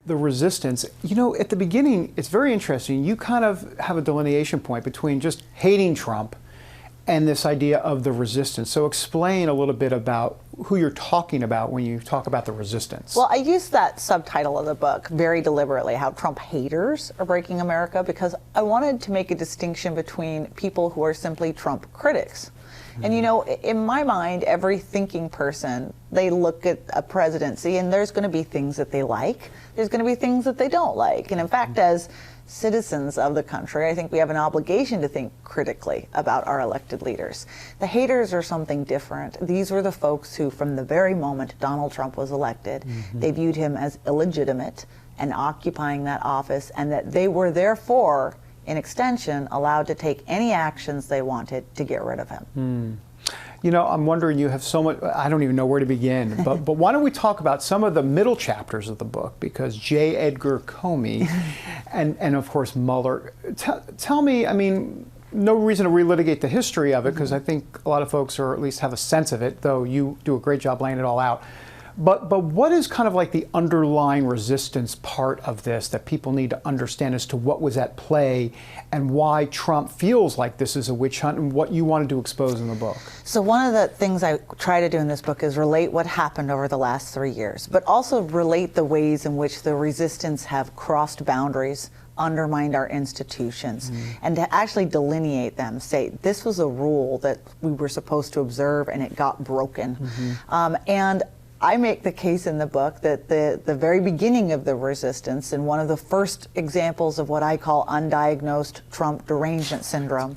The resistance, you know, at the beginning, it's very interesting. You kind of have a delineation point between just hating Trump and this idea of the resistance. So explain a little bit about who you're talking about when you talk about the resistance. Well, I used that subtitle of the book very deliberately, how Trump haters are breaking America, because I wanted to make a distinction between people who are simply Trump critics. And you know, in my mind, every thinking person, they look at a presidency and there's going to be things that they like, there's going to be things that they don't like. And in fact, as citizens of the country, I think we have an obligation to think critically about our elected leaders. The haters are something different. These were the folks who, from the very moment Donald Trump was elected, they viewed him as illegitimate and occupying that office, and that they were therefore, in extension, allowed to take any actions they wanted to get rid of him. You know, I'm wondering, you have so much, I don't even know where to begin, but why don't we talk about some of the middle chapters of the book, because J. Edgar Comey and of course Mueller, tell me, I mean, no reason to relitigate the history of it, because I think a lot of folks, or at least have a sense of it, though you do a great job laying it all out. But what is kind of like the underlying resistance part of this that people need to understand as to what was at play and why Trump feels like this is a witch hunt, and what you wanted to expose in the book? So one of the things I try to do in this book is relate what happened over the last 3 years, but also relate the ways in which the resistance have crossed boundaries, undermined our institutions, and to actually delineate them, say this was a rule that we were supposed to observe and it got broken. And I make the case in the book that the very beginning of the resistance, and one of the first examples of what I call undiagnosed Trump derangement syndrome,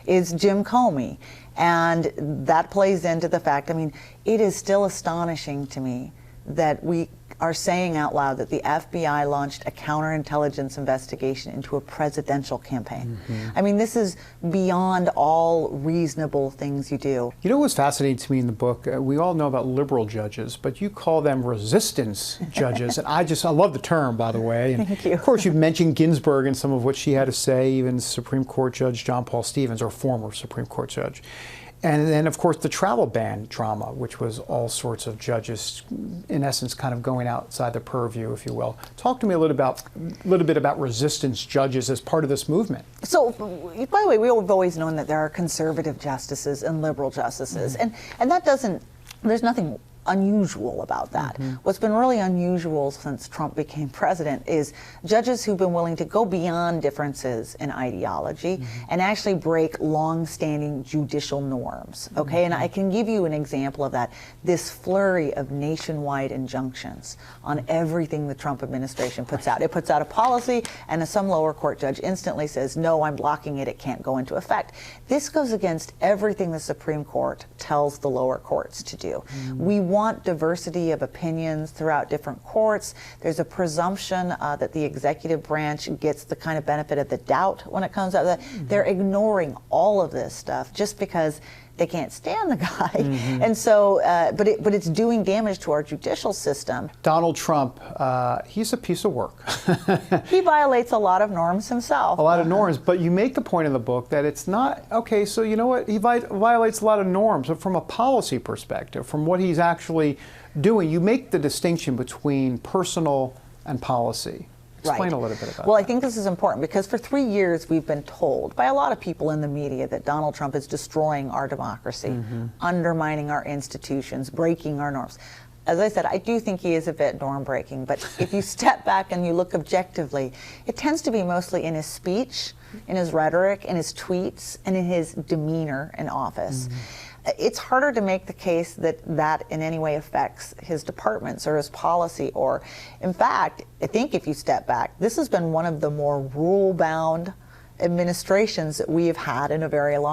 is Jim Comey. And that plays into the fact, I mean, it is still astonishing to me that we are saying out loud that the FBI launched a counterintelligence investigation into a presidential campaign. I mean, this is beyond all reasonable things you do. You know what's fascinating to me in the book? We all know about liberal judges, but you call them resistance judges. And I love the term, by the way. And Thank you. Of course, you've mentioned Ginsburg and some of what she had to say, even Supreme Court Judge John Paul Stevens, or former Supreme Court judge. And then, of course, the travel ban drama, which was all sorts of judges, in essence, kind of going outside the purview, if you will. Talk to me a little bit about resistance judges as part of this movement. So, by the way, we've always known that there are conservative justices and liberal justices, and that doesn't, there's nothing unusual about that. What's been really unusual since Trump became president is judges who've been willing to go beyond differences in ideology and actually break long-standing judicial norms. Okay, and I can give you an example of that. This flurry of nationwide injunctions on everything the Trump administration puts out. It puts out a policy, and some lower court judge instantly says, no, I'm blocking it, it can't go into effect. This goes against everything the Supreme Court tells the lower courts to do. We want diversity of opinions throughout different courts. There's a presumption that the executive branch gets the kind of benefit of the doubt when it comes out. They're ignoring all of this stuff just because they can't stand the guy. And so, but it's doing damage to our judicial system. Donald Trump, he's a piece of work. He violates a lot of norms himself. A lot of norms, but you make the point in the book that it's not, okay, so you know what, he violates a lot of norms, but from a policy perspective, from what he's actually doing, you make the distinction between personal and policy. Explain a little bit about that. Well, I think this is important because for 3 years we've been told by a lot of people in the media that Donald Trump is destroying our democracy, undermining our institutions, breaking our norms. As I said, I do think he is a bit norm breaking, but if you step back and you look objectively, it tends to be mostly in his speech, in his rhetoric, in his tweets, and in his demeanor in office. It's harder to make the case that that in any way affects his departments or his policy, or in fact, I think if you step back, this has been one of the more rule-bound administrations that we have had in a very long